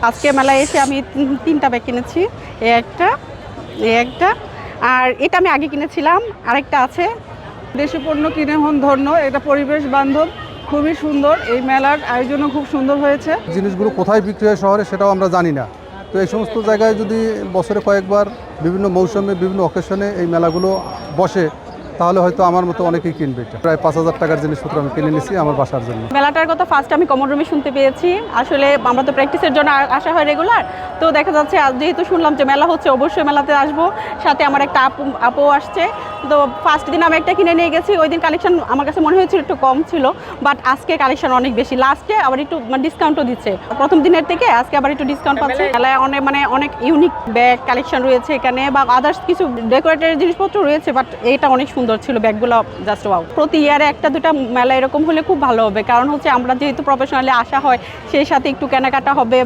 আজকে মেলায় এসে আমি তিনটা ব্যাগ কিনেছি। এই একটা আর এটা আমি আগে কিনেছিলাম, আরেকটা আছে। দেশি পণ্য কিনে হন ধন্য, এটা পরিবেশ বান্ধব, খুবই সুন্দর। এই মেলার আয়োজনও খুব সুন্দর হয়েছে। জিনিসগুলো কোথায় বিক্রি হয় শহরে সেটাও আমরা জানি না। তো এই সমস্ত জায়গায় যদি বছরে কয়েকবার বিভিন্ন মৌসুমে বিভিন্ন অকেশনে এই মেলাগুলো বসে, তাহলে হয়তো আমার মতো অনেকেই কিনবে। এটা প্রায় 5,000 টাকার জিনিসপত্র আমি কিনে নিয়েছি আমার বাসার জন্য। মেলাটার কথা ফার্স্ট আমি কমন রুমে শুনতে পেয়েছি। আসলে আমরা তো প্র্যাকটিসের জন্য আসা হয় রেগুলার, তো দেখা যাচ্ছে আজ যেহেতু শুনলাম যে মেলা হচ্ছে, অবশ্যই মেলাতে আসবো। সাথে আমার একটা আপু আসছে। তো ফার্স্ট দিন আমি একটা কিনে নিয়ে গেছি। ওই দিন কালেকশন আমার কাছে মনে হয়েছিল একটু কম ছিল, বাট আজকে কালেকশন অনেক বেশি। লাস্টে আবার একটু ডিসকাউন্টও দিচ্ছে, প্রথম দিনের থেকে আজকে আবার একটু ডিসকাউন্ট পাচ্ছে। মেলায় অনেক ইউনিক ব্যাগ কালেকশন রয়েছে এখানে, বা আদার্স কিছু ডেকোরেটের জিনিসপত্র রয়েছে, বাট এটা অনেক সুন্দর ছিল ব্যাগগুলো, জাস্ট ওয়াও। প্রতি ইয়ারে একটা দুটা মেলা এরকম হলে খুব ভালো হবে, কারণ হচ্ছে আমরা যেহেতু প্রফেশনালি আসা হয়, সেই সাথে একটু কেনাকাটা হবে,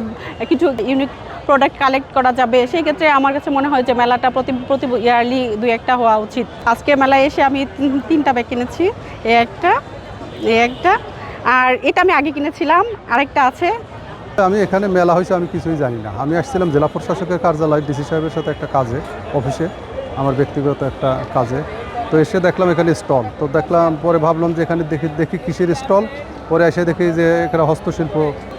কিছু ইউনিক প্রোডাক্ট কালেক্ট করা যাবে। সেই ক্ষেত্রে আমার কাছে মনে হয় যে মেলাটা প্রতি ইয়ারলি দুই একটা হওয়া উচিত। আজকে মেলায় এসে আমি তিনটা ব্যাগ কিনেছি। এই একটা আর এটা আমি আগে কিনেছিলাম, আরেকটা আছে। আমি এখানে মেলা হয়েছে আমি কিছুই জানি না। আমি আসছিলাম জেলা প্রশাসকের কার্যালয় ডিসি সাহেবের সাথে একটা কাজে, অফিসে, আমার ব্যক্তিগত একটা কাজে। তো এসে দেখলাম এখানে স্টল, তো দেখলাম, পরে ভাবলাম যে এখানে দেখি কিসের স্টল। পরে এসে দেখি যে এখানে হস্তশিল্প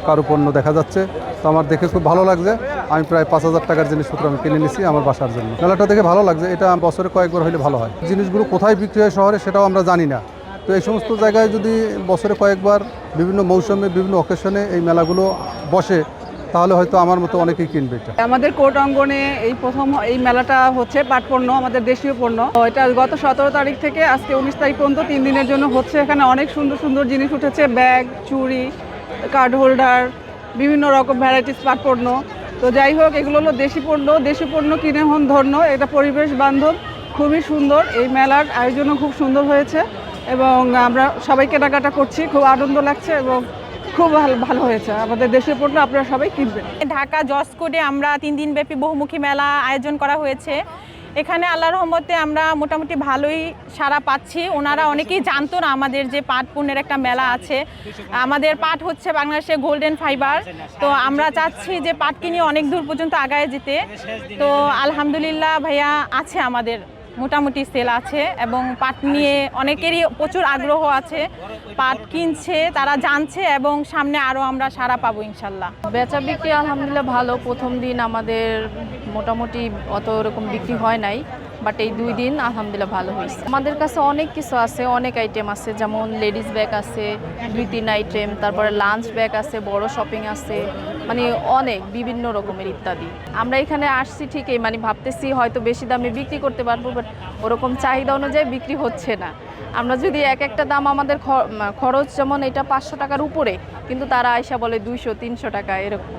কারুপণ্য দেখা যাচ্ছে। তো আমার দেখে খুব ভালো লাগছে। আমি প্রায় 5,000 টাকার জিনিসপত্র আমি কিনে নিয়েছি আমার বাসার জন্য। মেলাটা দেখে ভালো লাগছে। এটা বছরে কয়েকবার হলে ভালো হয়। জিনিসগুলো কোথায় বিক্রি হয় শহরে সেটাও আমরা জানি না। তো এই সমস্ত জায়গায় যদি বছরে কয়েকবার বিভিন্ন মৌসুমে বিভিন্ন অকেশনে এই মেলাগুলো বসে, তাহলে হয়তো আমার মতো অনেকেই কিনবে এটা। আমাদের কোর্ট অঙ্গনে এই প্রথম এই মেলাটা হচ্ছে পাট পণ্য, আমাদের দেশীয় পণ্য। এটা গত 17 তারিখ থেকে আজকে 19 তারিখ পর্যন্ত 3 দিনের জন্য হচ্ছে। এখানে অনেক সুন্দর সুন্দর জিনিস উঠেছে, ব্যাগ, চুড়ি, কার্ড হোল্ডার, বিভিন্ন রকম ভ্যারাইটিস পাট পণ্য। তো যাই হোক, এগুলো হলো দেশি পণ্য কিনে হন ধন্য, এটা পরিবেশ বান্ধব, খুবই সুন্দর। এই মেলার আয়োজনও খুব সুন্দর হয়েছে এবং আমরা সবাই কেনাকাটা করছি, খুব আনন্দ লাগছে এবং খুব ভালো হয়েছে। আমাদের দেশের পণ্য আপনারা সবাই কিনবেন। ঢাকা জসকোটে আমরা 3 দিনব্যাপী বহুমুখী মেলা আয়োজন করা হয়েছে। এখানে আল্লাহর রহমতে আমরা মোটামুটি ভালোই সাড়া পাচ্ছি। ওনারা অনেকেই জানতো না আমাদের যে পাট পণ্যের একটা মেলা আছে। আমাদের পাট হচ্ছে বাংলাদেশের গোল্ডেন ফাইবার। তো আমরা চাচ্ছি যে পাটকে নিয়ে অনেক দূর পর্যন্ত আগায় যেতে। তো আলহামদুলিল্লাহ ভাইয়া আছে, আমাদের মোটামুটি সেল আছে এবং পাট নিয়ে অনেকেরই প্রচুর আগ্রহ আছে। পাট কিনছে, তারা জানছে এবং সামনে আরও আমরা সাড়া পাবো ইনশাল্লাহ। বেচা বিক্রি আলহামদুলিল্লাহ ভালো। প্রথম দিন আমাদের মোটামুটি অত ওরকম বিক্রি হয় নাই, বাট এই 2 দিন আলহামদুলিল্লাহ ভালো হয়েছে। আমাদের কাছে অনেক কিছু আছে, অনেক আইটেম আছে, যেমন লেডিস ব্যাগ আছে 2-3 আইটেম, তারপরে লাঞ্চ ব্যাগ আছে, বড় শপিং আছে, মানে অনেক বিভিন্ন রকমের ইত্যাদি। আমরা এখানে আসছি ঠিকই, মানে ভাবতেছি হয়তো বেশি দামে বিক্রি করতে পারবো, বাট ওরকম চাহিদা অনুযায়ী বিক্রি হচ্ছে না। আমরা যদি একটা দাম, আমাদের খরচ যেমন এটা 500 টাকার উপরে, কিন্তু তারা আইসা বলে 200-300 টাকা এরকম।